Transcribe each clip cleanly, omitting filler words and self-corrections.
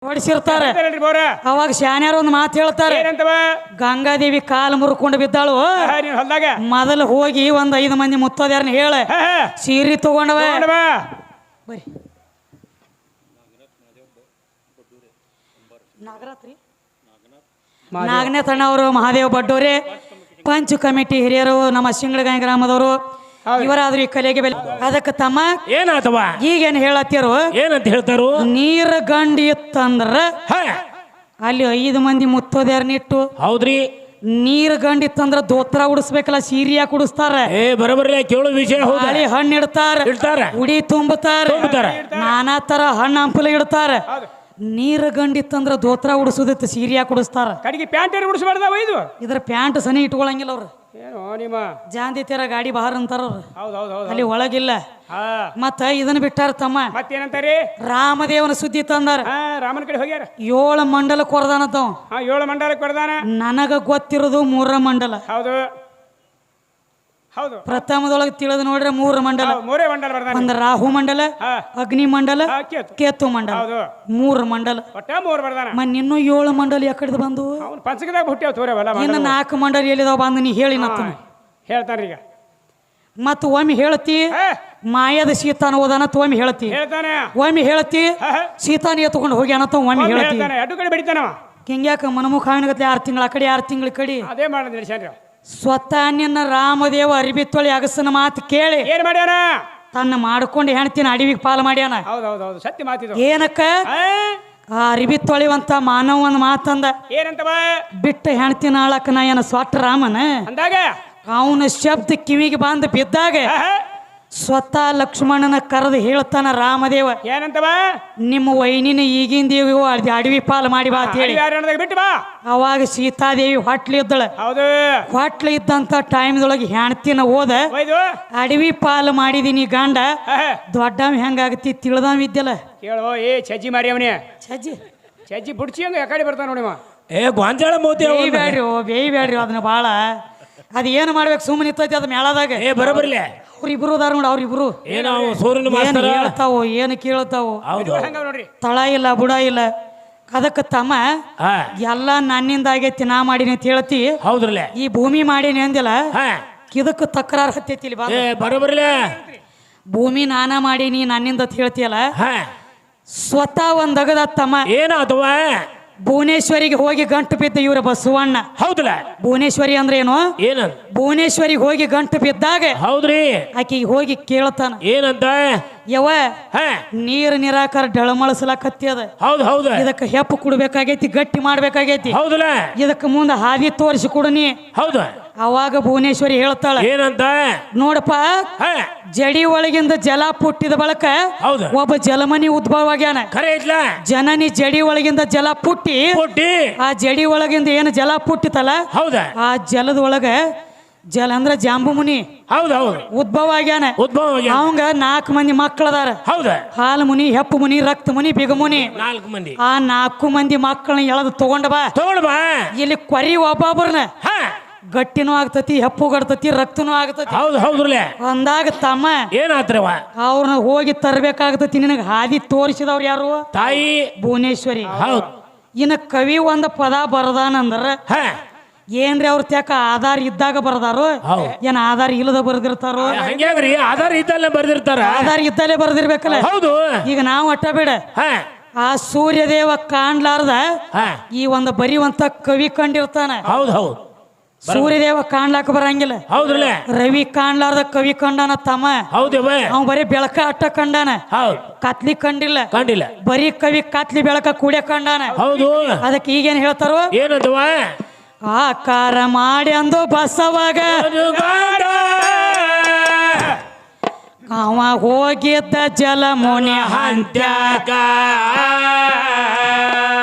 ಹೊಡಿಸಿರ್ತಾರೆ. ಅವಾಗ ಶಾನ್ಯಾರ ಒಂದು ಮಾತು ಹೇಳ್ತಾರೆ, ಗಂಗಾದೇವಿ ಕಾಲು ಮುರ್ಕೊಂಡು ಬಿದ್ದಾಳು, ಮೊದಲು ಹೋಗಿ ಒಂದ್ 5 ಮಂದಿ ಮುತ್ತೋದ್ಯಾರನ್ನ ಹೇಳ ಸೀರೆ ತಗೊಂಡವ ಬರ್ರಿ ನಾಗನಾಥ್ ಅಣ್ಣ ಅವರು, ಮಹಾದೇವ ಬಡ್ಡೋರೆ, ಪಂಚ್ ಕಮಿಟಿ ಹಿರಿಯರು, ನಮ್ಮ ಶಿಂಗಳಗಾಯಿ ಗ್ರಾಮದವರು ಇವರಾದ್ರೂ ಈ ಕಲೆಗೆ ಬೆಲೆ. ಅದಕ್ಕೆ ತಮ್ಮ ಏನಾತವ ಈಗೇನ್ ಹೇಳತ್ತಿರು, ಏನಂತ ಹೇಳ್ತಾರು, ನೀರ ಗಂಡಿ ಇತ್ತಂದ್ರ ಅಲ್ಲಿ 5 ಮಂದಿ ಮುತ್ತೋದ್ಯಾರನಿಟ್ಟು, ಹೌದ್ರಿ, ನೀರ್ ಗಂಡಿತ್ತಂದ್ರ ದೋತ್ರ ಉಡಿಸ್ಬೇಕಲ್ಲ, ಸೀರಿಯಾ ಕುಡಿಸ್ತಾರ, ಬರಬರ್ಲಿ ಕೇಳೋ ವಿಷಯ, ಹಳಿ ಹಣ್ಣು ಇಡ್ತಾರ, ಉಡಿ ತುಂಬತಾರ, ನಾನಾ ತರ ಹಣ್ಣು ಹಂಪಲ ಇಡ್ತಾರ. ನೀರ್ ಗಂಡಿತ್ತಂದ್ರ ದೋತ್ರ ಉಡಿಸೋದಿತ್ತು, ಸೀರಿಯಾ ಕುಡಿಸ್ತಾರ, ಕಡೆಗೆ ಪ್ಯಾಂಟ್ ಉಡಿಸಬಾರ್ದ ಇದು. ಇದ್ರ ಪ್ಯಾಂಟ್ ಸನಿ ಇಟ್ಕೊಳಂಗಿಲ್ಲ ಅವ್ರು, ಏನು ನಿಮ್ಮ ಜಾಂದಿ ತೀರ ಗಾಡಿ ಬಹಾರ್ ಅಂತಾರ ಅವ್ರು, ಹೌದು ಅಲ್ಲಿ ಒಳಗಿಲ್ಲ. ಮತ್ತ ಇದನ್ನ ಬಿಟ್ಟಾರ ತಮ್ಮ, ಮತ್ತೇನಂತಾರಿ, ರಾಮದೇವನ ಸುದ್ದಿ ತಂದಾರ. ರಾಮನ ಕಡೆ ಹೋಗ್ಯಾರ, 7 ಮಂಡಲ ಕೊರದಾನತ್ತವ. 7 ಮಂಡಲಕ್ಕೆ ಕೊರದಾನ. ನನಗ ಗೊತ್ತಿರೋದು 3 ಮಂಡಲ. ಹೌದು ಹೌದು, ಪ್ರಥಮದೊಳಗೆ ತಿಳಿದು ನೋಡ್ರೆ 3 ಮಂಡಲ. 3 ಮಂಡಲ ಬರ್ದಾನ. ಒಂದ್ ರಾಹು ಮಂಡಲ, ಅಗ್ನಿ ಮಂಡಲ, ಕೇತು ಮಂಡಲ, 3 ಮಂಡಲ. ಒಟ್ಟ 3 ಬರ್ದಾನ. ಇನ್ನೂ 7 ಮಂಡಲ ಯಾಕಡೆ ಬಂದು ಅವ್ನು ಪಂಚಕದಾಗ ಹುಟ್ಟ್ಯಾವ ತೋರವಲ್ಲ. ಇನ್ನು 4 ಮಂಡಲ ಎಲ್ಲಿದಾವ ಬಂದು ನೀ ಹೇಳಿ ಹೇಳ್ತಾನ ಈಗ. ಮತ್ ಒಮ್ಮೆ ಹೇಳ್ತಿ ಮಾಯದ ಸೀತಾನ ಓದಾನತ್, ಒಮ್ಮೆ ಹೇಳ್ತಿ ಹೇಳ್ತಾನೆ, ಒಮ್ಮೆ ಹೇಳ್ತಿ ಸೀತಾನ ಎತ್ಕೊಂಡು ಹೋಗಿ ಅನ್ನತ್ತ, ಒಮ್ಮೆ ಹೇಳ್ತಿ. ಎರಡು ಕಡೆ ಬೆಳಿತಾನವ. ಹಿಂಗ್ಯಾಕ ಮನಮುಖ ಆಗತ್ತೆ, 6 ತಿಂಗಳ ಆ ಕಡೆ 6 ತಿಂಗಳ ಕಡೆ. ಅದೇ ಮಾಡೋದು ನಡೆಸ್ಯಾನ್ರಿ. ಸ್ವತಃ ನಿನ್ನ ರಾಮದೇವ ಅರಿಬಿ ತೊಳಿ ಅಗಸನ ಮಾತು ಕೇಳಿ ಏನ್ ಮಾಡ್ಯಾನ, ತನ್ನ ಮಾಡ್ಕೊಂಡು ಹೆಣ್ತಿನ ಅಡವಿಗೆ ಪಾಲು ಮಾಡ್ಯಾನ. ಹೌದೌದು, ಸತ್ಯ ಮಾತಿದು. ಏನಕ್ಕ ಆ ಅರಿಬಿ ತೊಳಿವಂತ ಮಾನವ ಒಂದ್ ಮಾತಂದ, ಏನಂತವ, ಬಿಟ್ಟ ಹೆಣ್ತಿನ ಆಳಕ್ಕ ನಾ ಏನ ಸ್ವಟ್ಟ ರಾಮನ ಅಂದಾಗ ಅವನ ಶಬ್ದ ಕಿವಿಗೆ ಬಂದು ಬಿದ್ದಾಗ ಸ್ವತಃ ಲಕ್ಷ್ಮಣನ ಕರೆದು ಹೇಳ್ತಾನ ರಾಮದೇವ, ಏನಂತವ, ನಿಮ್ಮ ವೈನಿನ ಈಗಿಂದ ಅಡವಿ ಪಾಲು ಮಾಡಿ ಬಾ ಅಂತ ಹೇಳಿ. ಬಿಟ್ಟು ಬಾ. ಅವಾಗ ಸೀತಾದೇವಿ ಹೊಟ್ಲಿ ಇದ್ದಳ. ಹೌದು, ಹೊಟ್ಲಿ ಇದ್ದಂತ ಟೈಮ್ದೊಳಗೆ ಹೆಣ್ತಿನ ಹೋದ, ಅಡವಿ ಪಾಲು ಮಾಡಿದೀನಿ ಗಂಡ, ದೊಡ್ಡವ ಹೆಂಗಾಗತಿ ತಿಳಿದವ ಇದ್ದಲ್ಲ. ಕೇಳುವ ಏ ಚಜ್ಜಿ ಮಾರಿ ಅವನೇ, ಚಜ್ಜಿ ಬುಡ್ಚಿ ಹಂಗ ಯಾಕಡೆ ಬರ್ತಾನ ನೋಡಿ. ಗೊಂಜಾಳ ಮೋತಿ ಬೇಯ್ಬೇಡ್ರಿ ಅದನ್ನ ಬಾಳ. ಅದ ಏನು ಮಾಡ್ಬೇಕು, ಸುಮ್ಮನೆ ನಿಂತೈತಿ ಅದ ಮೇಳದಾಗ. ಬರಬರ್ಲಿ ಅವ್ರಿಬ್ರು ಅದಾರ ನೋಡಿ, ಅವ್ರಿಬ್ರು ಏನು ಹೇಳ್ತಾವೋ ಏನು ಕೇಳ್ತಾವೋ, ತಳ ಇಲ್ಲ ಬುಡ ಇಲ್ಲ. ಅದಕ್ಕೆ ತಮ್ಮ ಎಲ್ಲ ನನ್ನಿಂದ ಆಗೈತಿ, ನಾ ಮಾಡೀನಿ ಅಂತ ಹೇಳ್ತಿ. ಹೌದ್ರಲ್ಲ, ಈ ಭೂಮಿ ಮಾಡೀನಿ ಅಂದಿಲ್ಲ, ಇದಕ್ಕೆ ತಕರಾರು ಹತ್ತೈತಿ. ಬರಬರ್ಲಿ, ಭೂಮಿ ನಾನ ಮಾಡೀನಿ ನನ್ನಿಂದ ಅಂತ ಹೇಳ್ತೀಯಲ್ಲ, ಸ್ವತಃ ಒಂದಗದ ತಮ್ಮ. ಏನಾದವ, ಭುವನೇಶ್ವರಿಗೆ ಹೋಗಿ ಗಂಟು ಬಿದ್ದ ಇವ್ರ ಬಸವಣ್ಣ. ಹೌದಲ್ಲ, ಭುವನೇಶ್ವರಿ ಅಂದ್ರೆ ಏನು, ಭುವನೇಶ್ವರಿಗೆ ಹೋಗಿ ಗಂಟು ಬಿದ್ದಾಗ ಹೌದ್ರಿ ಆಕಿಗೆ ಹೋಗಿ ಕೇಳ್ತಾನ, ಏನಂತ, ಯವ ನೀರ್ ನಿರಾಕಾರ ಡಳಮಳಸಲಾಕತ್ತಿ ಅದ. ಹೌದು, ಇದಕ್ಕೆ ಹೆಪ್ಪು ಕುಡ್ಬೇಕಾಗೈತಿ, ಗಟ್ಟಿ ಮಾಡ್ಬೇಕಾಗೈತಿ. ಹೌದಲ್ಲ, ಇದಕ್ಕೆ ಮುಂದೆ ಹಾದಿ ತೋರಿಸಿ ಕೊಡನಿ. ಹೌದು. ಅವಾಗ ಭುವನೇಶ್ವರಿ ಹೇಳ್ತಾಳ, ಏನಂತ, ನೋಡಪ್ಪ, ಜಡಿ ಒಳಗಿಂದ ಜಲ ಪುಟ್ಟಿದ ಬಳಕ ಒಬ್ಬ ಜಲಮನಿ ಉದ್ಭವ ಆಗ್ಯಾನ. ಜನನಿ ಜಡಿ ಒಳಗಿಂದ ಜಲ ಪುಟ್ಟಿ ಆ ಜಡಿ ಒಳಗಿಂದ ಏನು ಜಲ ಪುಟ್ಟಿತಲ್ಲ, ಆ ಜಲದ ಒಳಗ ಜಲ ಅಂದ್ರ ಜಾಂಬು ಮುನಿ ಉದ್ಭವ ಆಗ್ಯಾನ. ಅವಂಗ 4 ಮಂದಿ ಮಕ್ಕಳದಾರ. ಹಾಲು ಮುನಿ, ಹೆಪ್ಪು ಮುನಿ, ರಕ್ತ ಮುನಿ, ಬಿಗ ಮುನಿ. 4 ಮಂದಿ. ಆ 4 ಮಂದಿ ಮಕ್ಕಳನ್ನ ಎಳೆದು ತಗೊಂಡ ಬಾ. ಇಲ್ಲಿ ಕೊರಿ ಒಬ್ಬೊಬ್ಬರನ್ನ ಗಟ್ಟಿನೂ ಆಗ್ತತಿ, ಹೆಪ್ಪು ಗಡ್ತತಿ, ರಕ್ತನೂ ಆಗ್ತತಿ. ಅಂದಾಗ ತಮ್ಮ ಏನಾತ್ರವ, ಅವ್ರನ್ನ ಹೋಗಿ ತರ್ಬೇಕಾಗ್ತತಿ. ನಿನಗೆ ಹಾದಿ ತೋರಿಸಿದವ್ರು ಯಾರು, ತಾಯಿ ಭುವನೇಶ್ವರಿ. ಇನ್ನ ಕವಿ ಒಂದ ಪದ ಬರದಾನಂದ್ರ ಏನ್ರಿ ಅವ್ರ ತ್ಯಾಕ ಆಧಾರ ಇದ್ದಾಗ ಬರ್ದಾರು, ಏನ್ ಆಧಾರ ಇಲ್ಲದ ಬರ್ದಿರ್ತಾರೋ? ಆಧಾರ ಇದ್ದಲ್ಲೇ ಬರ್ದಿರ್ತಾರ, ಆಧಾರ ಇದ್ದಲ್ಲೇ ಬರ್ದಿರ್ಬೇಕಲ್ಲ. ಹೌದು. ಈಗ ನಾವು ಅಟ್ಟ ಬೇಡ, ಆ ಸೂರ್ಯದೇವ ಕಾಣ್ಲಾರ್ದ ಈ ಒಂದು ಬರಿವಂತ ಕವಿ ಕಂಡಿರ್ತಾನ. ಹೌದು, ಸೂರ್ಯದೇವ ಕಾಣ್ಲಾಕ ಬರಂಗಿಲ್ಲ. ಹೌದ್ರಲ್ಲ, ರವಿ ಕಾಣ್ಲಾರ್ದ ಕವಿ ಕಂಡಾನ ತಮ್ಮ. ಅವ್ ಬರೀ ಬೆಳಕ ಅಟ್ಟ ಕಂಡಾನ, ಕತ್ಲಿ ಕಂಡಿಲ್ಲ. ಬರೀ ಕವಿ ಕತ್ಲಿ ಬೆಳಕ ಕೂಡೆ ಕಂಡಾನ. ಹೌದು. ಅದಕ್ಕೆ ಈಗೇನ್ ಹೇಳ್ತಾರೋ, ಏನಂತವ, ಆಕಾರ ಮಾಡಿ ಅಂದು ಬಸವಾಗ ಅವ ಹೋಗಿದ್ದ ಜಲ ಮುನಿ ಹಂತ್ಯಾಗ,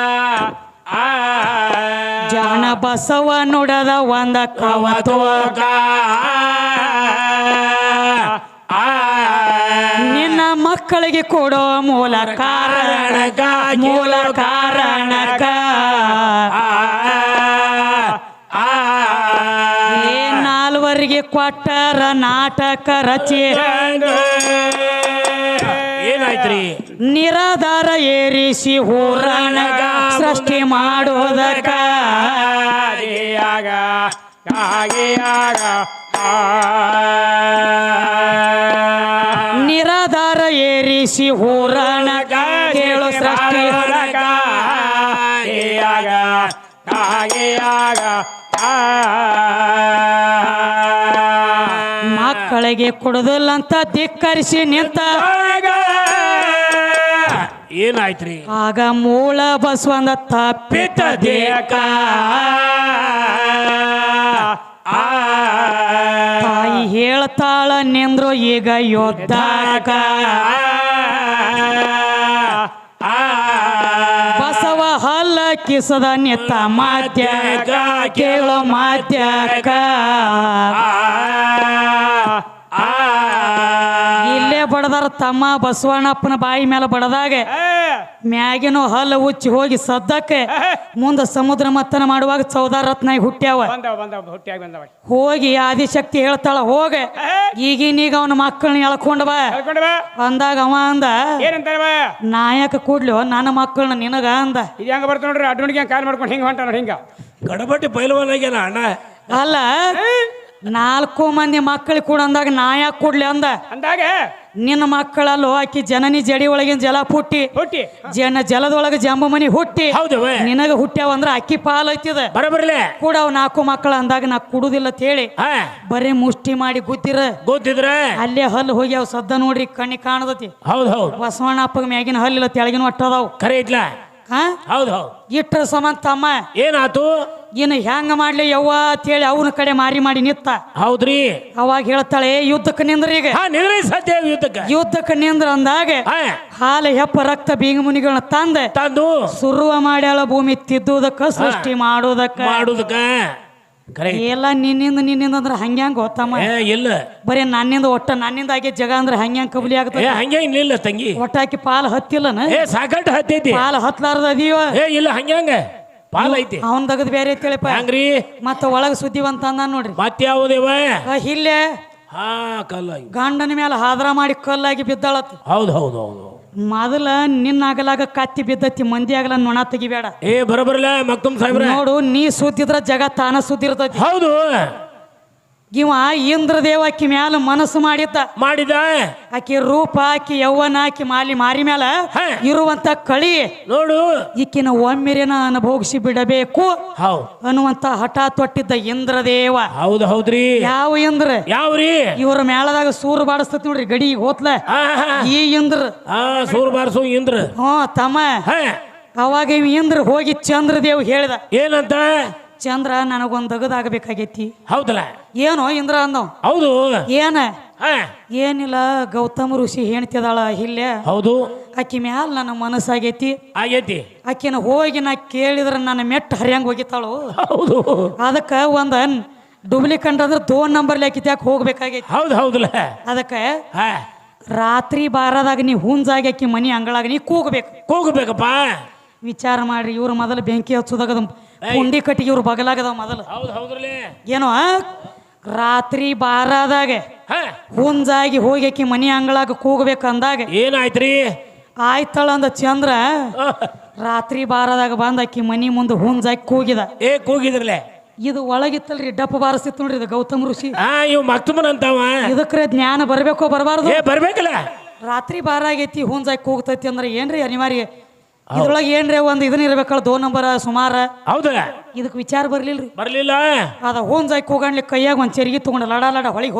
ಜಾಣ ಬಸವ ನುಡದ ಒಂದ ಕವತೋಗ, ನಿನ್ನ ಮಕ್ಕಳಿಗೆ ಕೊಡೋ ಮೂಲ ಕಾರಣಗ, ಮೂಲ ಕಾರಣಗ ನಾಲ್ವರಿಗೆ ಕೊಟ್ಟರ ನಾಟಕ ರಚಿ ಏನಾಯ್ತ್ರಿ ನಿರಾಧಾರ ಏರಿಸಿ ಹೋರಾಣಗ ಸೃಷ್ಟಿ ಮಾಡೋದಕ್ಕ ಆಗ ಆಗ ನಿರಾಧಾರ ಏರಿಸಿ ಹೋರಾಣಗ ಕೇಳು ಸೃಷ್ಟಿ ಆಗ ಆಗ ಮಕ್ಕಳಿಗೆ ಕೊಡುದಿಲ್ಲ ಅಂತ ಧಿಕ್ಕರಿಸಿ ನಿಂತ ಏನಾಯ್ತ್ರಿ ಆಗ ಮೂಲ ಬಸವಂದ ತಪ್ಪಿತ ದೇಕ ತಾಯಿ ಹೇಳ್ತಾಳ ನಿಂದ್ರು ಈಗ ಯೋದ್ಧಾಕ ಬಸವ ಹಲ್ಲ ಕಿಸದ ನಿತ್ತ ಮಾತ್ಯಾಕ ಕೇಳೋ ಮಾತ್ಯಾಕ ಇಲ್ಲೇ ಬಡದಾರ ತಮ್ಮ ಬಸವಣ್ಣಪ್ಪನ ಬಾಯಿ ಮೇಲೆ ಬಡದಾಗ ಮ್ಯಾಗಿನೋ ಹಲ್ಲು ಉಚ್ಚಿ ಹೋಗಿ ಸದ್ದಕ್ಕೆ ಮುಂದೆ ಸಮುದ್ರ ಮತ್ತನ ಮಾಡುವಾಗ ಚೌದಾರತ್ನ ಹುಟ್ಟ್ಯಾವ ಹುಟ್ಟಿಯಾಗಿ ಬಂದವ ಹೋಗಿ ಆದಿಶಕ್ತಿ ಹೇಳ್ತಾಳ ಹೋಗ ಈಗಿನೀಗ ಅವನ ಮಕ್ಕಳನ್ನ ಎಳ್ಕೊಂಡ ಬಾ ಅಂದಾಗ ಅವ ಅಂದ ಏನಂತಾರವ ನಾಯಕ ಕೂಡ್ಲು ನನ್ನ ಮಕ್ಕಳನ್ನ ನಿನಗ ಅಂದ ಇದು ಹೆಂಗ ಬರ್ತಾವ ನೋಡ್ರಿ ಅಡ್ವಣಿಗೆ ಕಾಲ್ ಮಾಡ್ಕೊಂಡು ಹಿಂಗ ಹೊಂಟ ನೋಡಿ ಹಿಂಗ ಗಡಬಟ್ಟಿ ಪೈಲವಾನಾಗ್ಯಾನ ಅಣ್ಣ ಅಲ್ಲ 4 ಮಂದಿ ಮಕ್ಕಳಿಗೆ ಕೂಡ ಅಂದಾಗ ನಾಯಕ ಕೂಡ್ಲಿ ಅಂದಾಗ ನಿನ್ನ ಮಕ್ಕಳಲ್ಲೋ ಆಕಿ ಜನನಿ ಜಡಿ ಒಳಗಿನ ಜಲ ಹುಟ್ಟಿ ಹುಟ್ಟಿ ಜಲದೊಳಗೆ ಜಂಬ ಮನಿ ಹುಟ್ಟಿ ಹೌದವ ನಿನಗ ಹುಟ್ಟ್ಯಾವ ಅಂದ್ರ ಅಕ್ಕಿ ಪಾಲ್ ಐತಿದ ಬರಬರ್ಲೆ ಕೂಡ ಅವ್ 4 ಮಕ್ಕಳ ಅಂದಾಗ ನಾ ಕುಡುದಿಲ್ಲ ಅಂತ ಹೇಳಿ ಬರೀ ಮುಷ್ಟಿ ಮಾಡಿ ಗುದ್ದಿರ ಗೊತ್ತಿದ್ರ ಅಲ್ಲೇ ಹಲ್ಲು ಹೋಗಿ ಅವ್ ಸದ್ದ ನೋಡ್ರಿ ಕಣ್ಣಿ ಕಾಣದತಿ ಹೌದ್ ಹೌದ್ ಬಸವಣ್ಣಪ್ಪಗ ಮ್ಯಾಗಿನ ಹಲ್ಲಿಲ್ಲ ತೆಳಗಿನ ಒಟ್ಟದಾವ್ ಖರೆ ಇದ್ಲ ಹಾ ಹೌದ್ ಹೌದ್ ಇಟ್ರ ಸಮಾನ ತಮ್ಮ ಏನಾತು ಇನ್ನು ಹೆಂಗ ಮಾಡ್ಲಿ ಯವ್ವ ಅಂತೇಳಿ ಅವನ ಕಡೆ ಮಾರಿ ಮಾಡಿ ನಿತ್ತ ಹೌದ್ರಿ ಅವಾಗ ಹೇಳ್ತಾಳೆ ಯುದ್ಧಕ್ಕೆ ನಿಂದ್ರ ಈಗ ನಿಂದ್ರಿ ಸತ್ಯ ಯುದ್ಧಕ್ಕ ಯುದ್ಧಕ್ಕೆ ನಿಂದ್ರ ಅಂದಾಗ ಹಾಲು ಹೆಪ್ಪ ರಕ್ತ ಬೀಗ ಮುನಿಗಳನ್ನ ತಂದು ಸುರುವ ಮಾಡ್ಯಾಳ ಭೂಮಿ ತಿದ್ದುದಕ್ಕ ಸೃಷ್ಟಿ ಮಾಡೋದಕ್ಕ ಎಲ್ಲ ನಿನ್ನಿಂದ ಅಂದ್ರೆ ಹಂಗ್ಯಾಂಗ ಗೊತ್ತಮ್ಮ ಇಲ್ಲ ಬರೀ ನನ್ನಿಂದ ಆಗಿ ಜಗ ಅಂದ್ರೆ ಹಂಗ್ಯಾಂಗ ಕಬಲಿ ಆಗ್ತದೆ ಹಂಗೆ ಇಲ್ಲ ತಂಗಿ ಒಟ್ಟಾಕಿ ಪಾಲ್ ಹತ್ತಿಲ್ಲನ ಸಾಕಟ್ಟು ಹತ್ತೈತಿ ಪಾಲ್ ಹತ್ಲಾರ್ದ ಅದೀವ ಇಲ್ಲ ಹಂಗ್ಯಾಂಗ ಪಾಲ್ ಐತಿ ಅವನ್ ತಗದ್ ಬೇರೆ ತಿಳಿಪ ಹಂಗ್ರಿ ಮತ್ತ ಒಳಗ ಸುದ್ದಿವಂತ ಅಂದ ನೋಡ್ರಿ ಮತ್ತೆ ಯಾವುದೇವ ಇಲ್ಲೇ ಕಲ್ಲ ಗಂಡನ ಮೇಲೆ ಹಾದ್ರ ಮಾಡಿ ಕಲ್ಲಾಗಿ ಬಿದ್ದಾಳತ್ ಹೌದು ಹೌದು ಹೌದು ಮೊದಲ ನಿನ್ನಾಗಲಾಗ ಕತ್ತಿ ಬಿದ್ದತಿ ಮಂದಿ ಆಗಲ ನೊಣ ತೆಗಿಬೇಡ ಬರಬರ್ಲ ಮಕ್ತುಮ್ ಸಾಹೇಬ್ರ ನೋಡು ನೀ ಸುದ್ದಿದ್ರ ಜಗ ತಾನ ಸುದ್ದಿರ್ತೈತಿ ಹೌದು ಇವ ಇಂದ್ರದೇವ ಆಕಿ ಮ್ಯಾಲ ಮನಸ್ಸು ಮಾಡಿದ ಆಕಿ ರೂಪ ಆಕಿ ಯೌವನ ಆಕಿ ಮಾರಿ ಮ್ಯಾಲ ಇರುವಂತ ಕಳಿ ನೋಡು ಈಕಿನ ಒಮ್ಮೆರೆನ ಅನುಭೋಗಿಸಿ ಬಿಡಬೇಕು ಅನ್ನುವಂತ ಹಠ ತೊಟ್ಟಿದ್ದ ಇಂದ್ರದೇವ ಹೌದು ಹೌದ್ರಿ ಯಾವ ಇಂದ್ರ ಯಾವ್ರಿ ಇವ್ರ ಮೇಳದಾಗ ಸೂರು ಬಾಡಿಸ್ತತಿ ನೋಡ್ರಿ ಗಡಿ ಹೋತ್ಲ ಈ ಇಂದ್ರ ಸೂರು ಬಾರಿಸು ಇಂದ್ರ ತಮ್ಮ ಅವಾಗ ಇವ್ ಇಂದ್ರ ಹೋಗಿ ಚಂದ್ರದೇವ್ ಹೇಳಿದ ಏನಂತ ಚಂದ್ರ ನನಗೊಂದು ದಗದಾಗಬೇಕಾಗೈತಿ ಹೌದಲ್ಲ ಏನೋ ಇಂದ್ರ ಅಂದವ್ ಹೌದು ಏನಿಲ್ಲ ಗೌತಮ ಋಷಿ ಹೇಳ್ತಿದಾಳ ಇಲ್ಲೇ ಹೌದು ಆಕಿ ಮ್ಯಾಲ ನನ್ನ ಮನಸ್ಸಾಗೈತಿ ಆಕಿನ ಹೋಗಿ ನಾ ಕೇಳಿದ್ರ ನನ್ನ ಮೆಟ್ಟ ಹರಿಯಂಗ್ ಹೋಗಿತ್ತಾಳು ಹೌದು ಅದಕ್ಕ ಒಂದ ಡುಬ್ಲಿಕಂಡ್ ಅಂದ್ರೆ 2 ನಂಬರ್ ಲೆಕ್ಕಿತ ಯಾಕೆ ಹೋಗ್ಬೇಕಾಗೈತಿ ಹೌದು ಹೌದಲ್ಲ ಅದಕ್ಕೆ ರಾತ್ರಿ ಬಾರದಾಗ ನೀ ಹುಂಜಾಗಿ ಆಕಿ ಮನಿ ಅಂಗಳಾಗ ನೀ ಕೂಗಬೇಕಪ್ಪ ವಿಚಾರ ಮಾಡ್ರಿ ಇವ್ರ ಮೊದಲು ಬೆಂಕಿ ಹಚ್ಚೋದಾಗ ಪುಂಡಿ ಕಟ್ಟಿಗೆ ಇವ್ರು ಬಗಲಾಗದ ಮೊದಲು ಏನೋ ರಾತ್ರಿ ಬಾರಾದಾಗ ಹುಂಜಾಗಿ ಹೋಗಿ ಆಕಿ ಮನಿ ಅಂಗಳಾಗ ಕೂಗಬೇಕಂದಾಗ ಏನಾಯ್ತ್ರಿ ಆಯ್ತಳ ಅಂದ ಚಂದ್ರ ರಾತ್ರಿ ಬಾರದಾಗ ಬಂದ ಆಕಿ ಮನಿ ಮುಂದೆ ಹುಂಜಾಗಿ ಕೂಗಿದ್ರಲೆ ಇದು ಒಳಗಿತ್ತಲ್ರಿ ಡಪ್ಪ ಬಾರಿಸ್ತಿತ್ತು ನೋಡ್ರಿ ಇದು ಗೌತಮ ಋಷಿ ಇವ್ ಮಕ್ತುಮನಂತಾವ ಇದಕ್ರೆ ಜ್ಞಾನ ಬರ್ಬೇಕೋ ಬರಬಾರ್ದು ಬರ್ಬೇಕಲ್ಲ ರಾತ್ರಿ ಬಾರಾಗೈತಿ ಹುಂಜಾಗಿ ಕೂಗ್ತೈತಿ ಅಂದ್ರೆ ಏನ್ರಿ ಅನಿವಾರ್ಯ ಇದ್ರೊಳಗೆ ಏನ್ರಿ ಒಂದ್ ಇದನ್ನ ಇರ್ಬೇಕಲ್ಲ 2 ನಂಬರ್ ಸುಮಾರ ಹೌದ ಇದಕ್ ವಿಚಾರ ಬರ್ಲಿಲ್ಲ ಅದ ಹುಂಜಾಗಿ ಕೂಗಾಣ್ಲಿಕ್ಕೆ ಕೈಯಾಗ ಒಂದ್ ಚೆರಿಗೆ ತಗೊಂಡ ಲಡ ಹೊಳಿಗೆ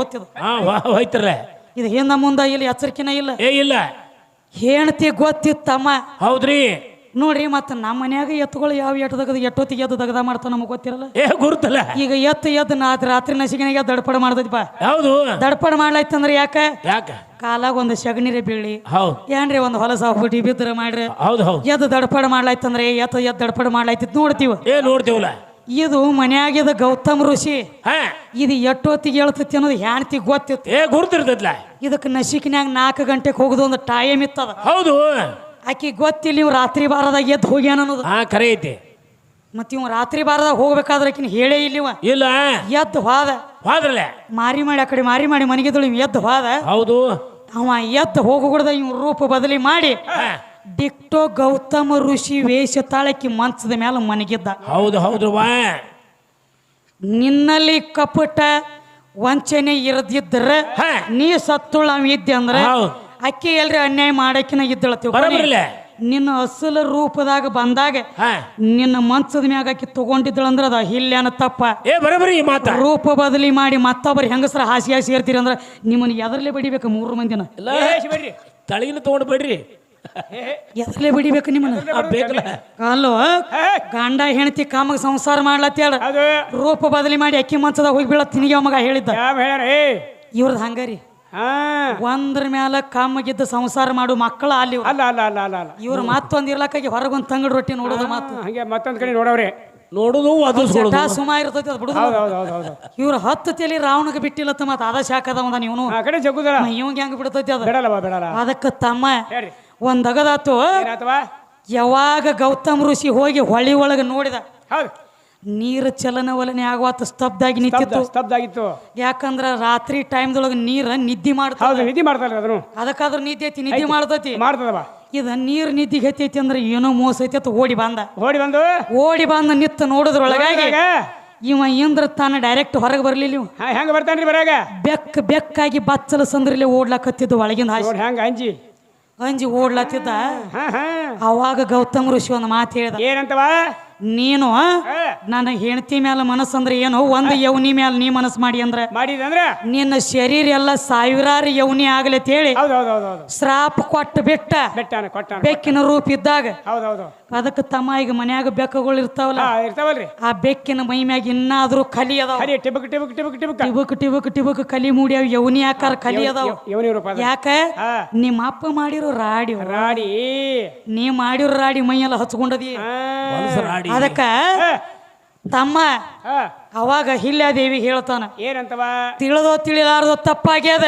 ಹೋಯ್ತಿರ್ಲ ಇದು ಹಿಂದ ಮುಂದ ಇಲ್ಲಿ ಎಚ್ಚರಿಕೆನ ಇಲ್ಲ ಹೆಣ್ತಿ ಗೊತ್ತಿತ್ತಮ್ಮ ಹೌದ್ರಿ ನೋಡ್ರಿ ಮತ್ತ ನಮ್ಮ ಮನ್ಯಾಗ ಎತ್ತುಗಳು ಯಾವ ಎಟ್ಟೊತ್ತಿಗೆ ಎದ್ದು ದಗದ ಮಾಡ್ತಾವ ನಮಗ್ ಗೊತ್ತಿರಲ್ಲ ಗುರುತಲ್ಲ ಈಗ ಎದ್ದು ರಾತ್ರಿ ನಸಿಗಿನಾಗ ದಡಪಡ ಮಾಡ್ದೈತಿಪ್ಪ ಹೌದು ದಡಪಡ ಮಾಡ್ಲಾಯ್ತಂದ್ರ ಯಾಕ ಕಾಲಾಗ ಒಂದು ಶಗಣಿರೆ ಬೀಳಿ ಹೌದು ಏನ್ರಿ ಒಂದು ಹೊಲಸ ಹೋಗ್ಬಿಟ್ಟು ಬಿದ್ರ ಮಾಡ್ರಿ ಹೌದು ಎದ್ದು ದಡಪಡ ಮಾಡ್ಲಾಯ್ತಂದ್ರೆ ಎದ್ದು ದಡಪಡ ಮಾಡ್ಲಾಯ್ತಿತ್ ನೋಡ್ತೀವಲ್ಲ ಇದು ಮನ್ಯಾಗಿದ ಗೌತಮ್ ಋಷಿ ಇದು ಎಟ್ಟೊತ್ತಿಗೆ ಹೇಳ್ತೈತಿ ಅನ್ನೋದು ಹೆಣ್ತಿ ಗೊತ್ತಿತ್ತು ಗುರುತಿರ್ತೈತ್ಲ ಇದಕ್ಕೆ ನಸಿಕಿನ್ಯಾಗ 4 ಗಂಟೆಗೆ ಹೋಗುದು ಒಂದು ಟೈಮ್ ಇತ್ತದ ಹೌದು ಆಕಿ ಗೊತ್ತಿಲ್ಲ ನೀವು ರಾತ್ರಿ ಬಾರದಾಗ ಎದ್ದು ಹೋಗ್ಯಾನ ಅನ್ನೋದು ಖರೆ ಐತಿ ಮತ್ತ ಇವ್ ರಾತ್ರಿ ಬಾರದಾಗ ಹೋಗ್ಬೇಕಾದ್ರೆ ಆಕಿನ ಹೇಳೇ ಇಲ್ಲ ಎದ್ದು ಹೋದ್ರಲ್ಲ ಮಾರಿ ಮಾಡಿ ಆ ಕಡೆ ಮಾರಿ ಮಾಡಿ ಮನೆಗಿದ್ದಳು ಎದ್ದು ಹೋದ ಹೌದು ಅವ ಎದ್ದು ಹೋಗುಗುಡ್ದ ಇವ್ ರೂಪ ಬದಲಿ ಮಾಡಿ ಡಿಕ್ಟೋ ಗೌತಮ ಋಷಿ ವೇಷ ತಾಳಕಿ ಮಂಚದ ಮೇಲೆ ಮನಗಿದ್ದ. ಹೌದು ಹೌದು ವಾ ನಿನ್ನಲ್ಲಿ ಕಪಟ ವಂಚನೆ ಇರದಿದ್ರ ನೀ ಸತ್ತುಳ ಅವ್ ಇದ್ದೆ ಅಂದ್ರೆ ಅಕ್ಕಿ ಎಲ್ರಿ ಅನ್ಯಾಯ ಮಾಡಕಿನ ಇದ್ದಳತ್ತೀವಿ. ನಿನ್ನ ಅಸಲ ರೂಪದಾಗ ಬಂದಾಗ ನಿನ್ನ ಮಂಚದ ಮ್ಯಾಗ ಆಕಿ ತಗೊಂಡಿದ್ದಳಂದ್ರ ಅದ ಹಿಲ್ಯಾನ ತಪ್ಪ. ರೂಪ ಬದಲಿ ಮಾಡಿ ಮತ್ತೊಬ್ಬರು ಹೆಂಗಸರ ಹಾಸಿ ಹಾಸಿ ಇರ್ತೀರಿ ಅಂದ್ರ ನಿಮ್ಮನ್ನ ಎದರ್ಲೆ ಬಡಿಬೇಕ 3 ಮಂದಿನ ತಳಗಿನ ತಗೊಂಡು ಬಿಡ್ರಿ ಎದರ್ಲೆ ಬಡಿಬೇಕು ನಿಮ್ಮನ್ನ. ಅಲ್ಲೋ ಗಂಡ ಹೆಂಡತಿ ಕಾಮಗ ಸಂಸಾರ ಮಾಡ್ಲತ್ತೇಳ ರೂಪ ಬದಲಿ ಮಾಡಿ ಅಕ್ಕಿ ಮಂಚದಾಗ ಹೋಗಿ ಬೀಳ ತಿನಿಗೆ ಮಗ ಹೇಳಿದ್ದ. ಇವ್ರದ್ ಹಂಗಾರಿ ಒಂದ್ರ ಮ್ಯಾಲ ಕಾಮಗಿದ್ದ ಸಂಸಾರ ಮಾಡು ಮಕ್ಕಳ ಅಲ್ಲಿ ಇವ್ರು ಮತ್ತೊಂದ್ ಇರ್ಲಕ್ಕಾಗಿ ಹೊರಗೊಂದ್ ತಂಗಡ್ ರೊಟ್ಟಿ ನೋಡೋದು ಮತ್ತೊಂದ್ ಕಡೆ ನೋಡವ್ರೆ ನೋಡುದು ಅದು ಸುಮಾ ಇರ್ತೈತಿ ಅದು ಬಿಡುದು. ಇವ್ರ 10 ತಲಿ ರಾವಣಗೆ ಬಿಟ್ಟಿಲ್ಲತ್ತ ಮತ್ತ ಅದ ಶಾಖದ ಒಂದ ನೀವು ಇವಂಗ ಹೆಂಗ ಬಿಡ್ತೈತಿ ಅದ. ಅದಕ್ಕ ತಮ್ಮ ಒಂದಗದಾತು ಯಾವಾಗ ಗೌತಮ್ ಋಷಿ ಹೋಗಿ ಹೊಳಿ ಒಳಗ ನೋಡಿದ ನೀರು ಚಲನವಲನೆ ಆಗುವತ್ತ ಸ್ತಬ್ಧಾಗಿ ನಿಂತಿತ್ತು. ಯಾಕಂದ್ರ ರಾತ್ರಿ ಟೈಮ್ದೊಳಗ ನೀರ ನಿದ್ದೆ ಮಾಡ್ತಾರ ಅದಕ್ಕಾದ್ರೂ ನಿದ್ದೆ ಐತಿ ನಿದ್ದೆ ಮಾಡ್ತೈತಿ. ಇದ ನೀರ್ ನಿದ್ದಿಗೆ ಹತ್ತೈತಿ ಅಂದ್ರೆ ಏನೋ ಮೋಸ ಐತಿ ಅಂತ ಓಡಿ ಬಂದ ನಿತ್ತ ನೋಡಿದ್ರೊಳಗಾಗಿ ಇವ ಇಂದ್ರ ತಾನ ಡೈರೆಕ್ಟ್ ಹೊರಗೆ ಬರ್ಲಿಲ್ಲ. ಹೆಂಗ ಬರ್ತಾನ್ರಿ ಬರಾಗ ಬೆಕ್ಕಾಗಿ ಬಚ್ಚಲ ಸಂದ್ರಲ್ಲಿ ಓಡ್ಲಾಕತ್ತಿದ್ದು ಒಳಗಿಂದ ಅಂಜಿ ಓಡ್ಲಾತಿದ್ದ. ಅವಾಗ ಗೌತಮ್ ಋಷಿ ಒಂದು ಮಾತು ಹೇಳ್ದ. ಏನಂತವ? ನೀನು ನನ್ನ ಹೆಂಡತಿ ಮ್ಯಾಲ ಮನಸ್ಸಂದ್ರೆ ಏನು ಒಂದು ಯೌನಿ ಮ್ಯಾಲ ನೀ ಮನಸ್ಸು ಮಾಡಿದಂದ್ರ ನಿನ್ನ ಶರೀರ ಎಲ್ಲ ಸಾವಿರಾರು ಯೌನಿ ಆಗಲಿ ಹೇಳಿ ಶ್ರಾಪ್ ಕೊಟ್ಟು ಬಿಟ್ಟ ಬೆಕ್ಕಿನ ರೂಪ ಇದ್ದಾಗ ಅದಕ್ಕೆ ತಮ್ಮ ಈಗ ಮನ್ಯಾಗ ಬೆಕ್ಕಗಳು ಇರ್ತಾವಲ್ರಿ ಆ ಬೆಕ್ಕಿನ ಮೈ ಮ್ಯಾಗ ಇನ್ನಾದ್ರೂ ಕಲಿ ಅದಾವ ಟಿಬಕ್ ಕಲಿ ಮೂಡಿ ಅವ್ ಯೌನಿ ಆಕಾರ ಕಲಿ ಅದಾವ. ಯಾಕ ನಿಮ್ಮ ಅಪ್ಪ ಮಾಡಿರೋ ರಾಡಿ ನೀ ಮಾಡಿರೋ ರಾಡಿ ಮೈಯೆಲ್ಲ ಹಚ್ಕೊಂಡದಿ. ಅದಕ್ಕ ತಮ್ಮ ಅವಾಗ ಹಿಲ್ಯಾದೇವಿ ಹೇಳ್ತಾನ ಏನಂತವ? ತಿಳಿದೋ ತಿಳಿಲಾರ್ದೋ ತಪ್ಪಾಗ್ಯದ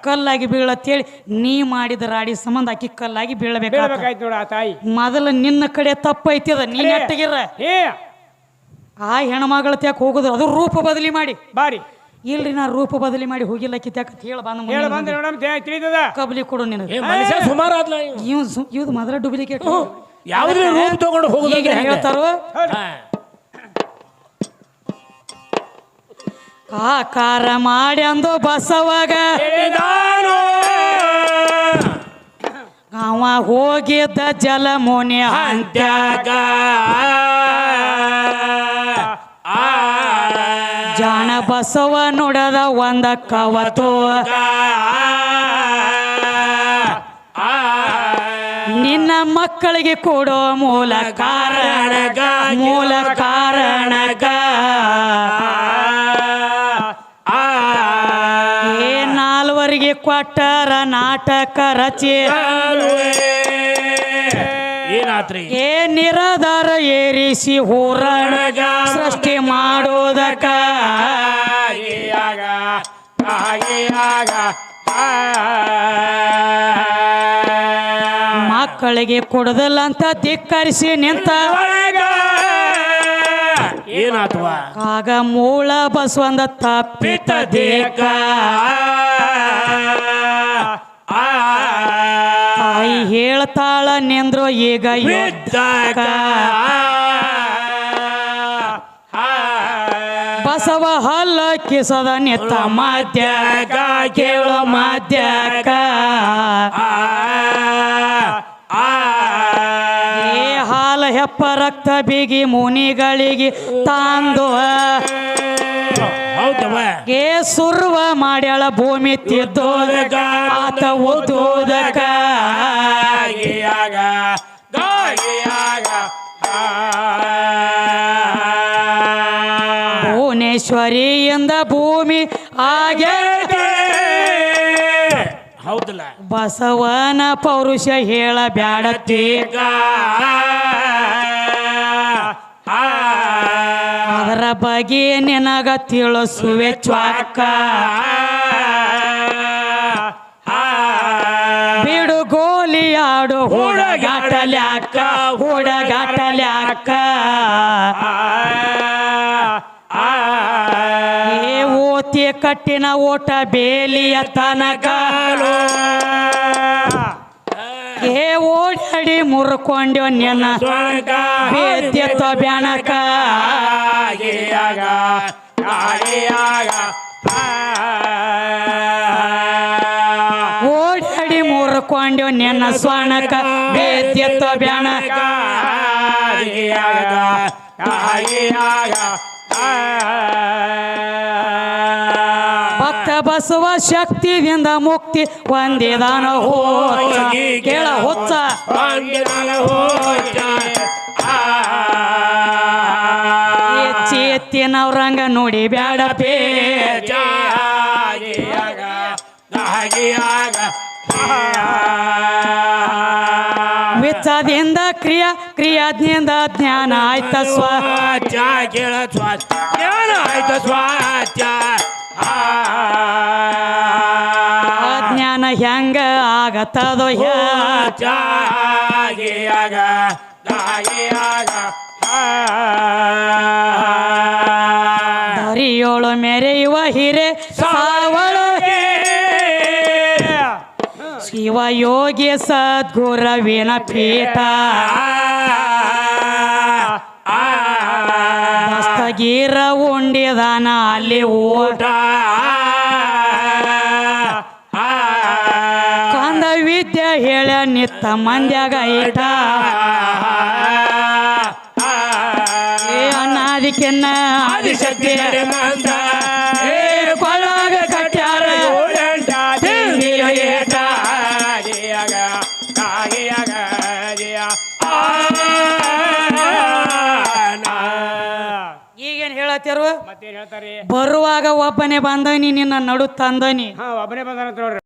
ಕಲ್ಲಾಗಿ ಬೀಳತ್ತೇಳಿ ನೀ ಮಾಡಿದ ರಾಡಿ ಸಂಬಂಧ ಆಕಿ ಕಲ್ಲಾಗಿ ಬೀಳಬೇಕಾಯ್ತು ನೋಡ. ತಾಯಿ ಮೊದಲ ನಿನ್ನ ಕಡೆ ತಪ್ಪೈತಿದ ನೀ ನೆಟ್ಟಗಿರ ಆ ಹೆಣ್ಮಗಳ ತ್ಯಾಕ ಹೋಗುದು ಅದು ರೂಪ ಬದಲಿ ಮಾಡಿ ಬಾರಿ ಇಲ್ರಿ ನಾ ರೂಪ ಬದಲಿ ಮಾಡಿ ಹೋಗಿಲ್ಲ ಕಿತ್ಯಾಕ ಹೇಳ ಬಂದ ಕಬಲಿ ಕೊಡು ನಿನಗೆ ಇವ್ ಮೊದಲ ಡೂಪ್ಲಿಕೇಟ್ ಯಾವ್ದು ರೂಪ ತಗೊಂಡು ಹೋಗುದು ಹೇಳ್ತಾರೋ. ಆಕಾರ ಮಾಡಿ ಅಂದು ಬಸವಾಗ ಅವ ಹೋಗಿದ್ದ ಜಲಮುನಿ ಅಂತ್ಯಾಗ ಜಾಣ ಬಸವ ನೋಡದ ಒಂದ ಕವತು ನಿನ್ನ ಮಕ್ಕಳಿಗೆ ಕೊಡೋ ಮೂಲ ಕಾರಣಗ ನಾಲ್ವರಿಗೆ ಕೊಟ್ಟರ ನಾಟಕ ರಚಿ ಏ ನಿರಾಧಾರ ಏರಿಸಿ ಹೋರಾಡಗ ಸೃಷ್ಟಿ ಮಾಡೋದಕ್ಕ ಮಕ್ಕಳಿಗೆ ಕೊಡದಲ್ಲ ಅಂತ ಧಿಕ್ಕರಿಸಿ ನಿಂತ ಏನಾತ್ವ ಆಗ ಮೂಳ ಬಸವಂದ ತಪ್ಪಿತ ದೇಕ ತಾಯಿ ಹೇಳ್ತಾಳ ನಿಂದ್ರು ಈಗ ಯುದ್ಧಕ ಬಸವ ಹಲ್ಲ ಕಿಸದ ನಿತ್ತ ಮದ್ಯಕ ಕೇಳೋ ಮದ್ಯಕ ಹಾಲ ಹೆಪ್ಪ ರಕ್ತ ಬಿಗಿ ಮುನಿಗಳಿಗೆ ತಾಂದು ಏ ಸುರ್ವ ಮಾಡ್ಯಾಳ ಭೂಮಿ ತಿದ್ದೋದಕ ಆತ ಓದೋದಕ ಭುವನೇಶ್ವರಿಯಿಂದ ಭೂಮಿ ಆಗೈತೆ ಹೌದಲ್ಲ ಬಸವನ ಪೌರುಷ ಹೇಳ ಬ್ಯಾಡತ್ತೀಗ ಅದರ ಬಗ್ಗೆ ನಿನಗ ತಿಳಿಸುವೆ ಚ್ವಾಕ ಬಿಡು ಗೋಲಿಯಾಡು ಹುಡುಗಾಟಲ್ಯಾಕ ಓತಿ ಕಟ್ಟಿನ ಓಟ ಬೇಲಿಯ ತನಕ ಏ ಓಡಾಡಿ ಮುರ್ಕೊಂಡ್ಯೋ ನಿನ್ನ ಬೇದ್ಯತ್ವ ಬ್ಯಾಣಕ ಓಡಾಡಿ ಮುರ್ಕೊಂಡ್ಯೋ ನಿನ್ನ ಸ್ವರ್ಣಕ ಬೇದ್ಯತ್ವ ಬ್ಯಾಣಕ ಭಕ್ತ ಬಸವ ಶಕ್ತಿಯಿಂದ ಮುಕ್ತಿ ಒಂದಿದಾನ ಹೋಚ ಕೇಳ ಹೊಚ್ಚ ಎಚ್ಚಿ ಎತ್ತಿನವ್ರಂಗ ನೋಡಿ ಬ್ಯಾಡ ಪೇಚ ವಿಚಾರದಿಂದ ಕ್ರಿಯಾದಿಂದ ಜ್ಞಾನ ಆಯ್ತ ಸ್ವಾಚ ಕೇಳ ಸ್ವಾಚ ಜ್ಞಾನ ಆಯ್ತ ಸ್ವಾಚ ಅಜ್ಞಾನ ಹೆಂಗ ಆಗತ್ತದೋ ದರಿಯೋಳು ಮೆರೆಯುವ ಹಿರೆ ಸಾವಳಗೆ ಶಿವಯೋಗಿ ಸದ್ಗುರವಿನ ಪೀಠ ದಸ್ತಗೀರ ಉಂಡಿದಾನ ಅಲ್ಲಿ ಊಟ ಕಂದ ವಿದ್ಯೆ ಹೇಳ ನಿತ್ತ ಮಂದ್ಯಾಗ ಇಟ ಅನಾದಿಕೆನ್ನ ಆದಿಶಕ್ತಿ ಕೊಳ್ಳಾಗ ಕಟ್ಯಾರ ಈಗೇನ್ ಹೇಳತ್ತಿರು ಮತ್ತೇನ್ ಹೇಳ್ತಾರಿ ಬರುವಾಗ ಒಬ್ಬನೇ ಬಂದನಿ ನಿನ್ನ ನಡು ತಂದನಿ ಒಬ್ಬನೇ ಬಂದಾನ ನೋಡ್ರಿ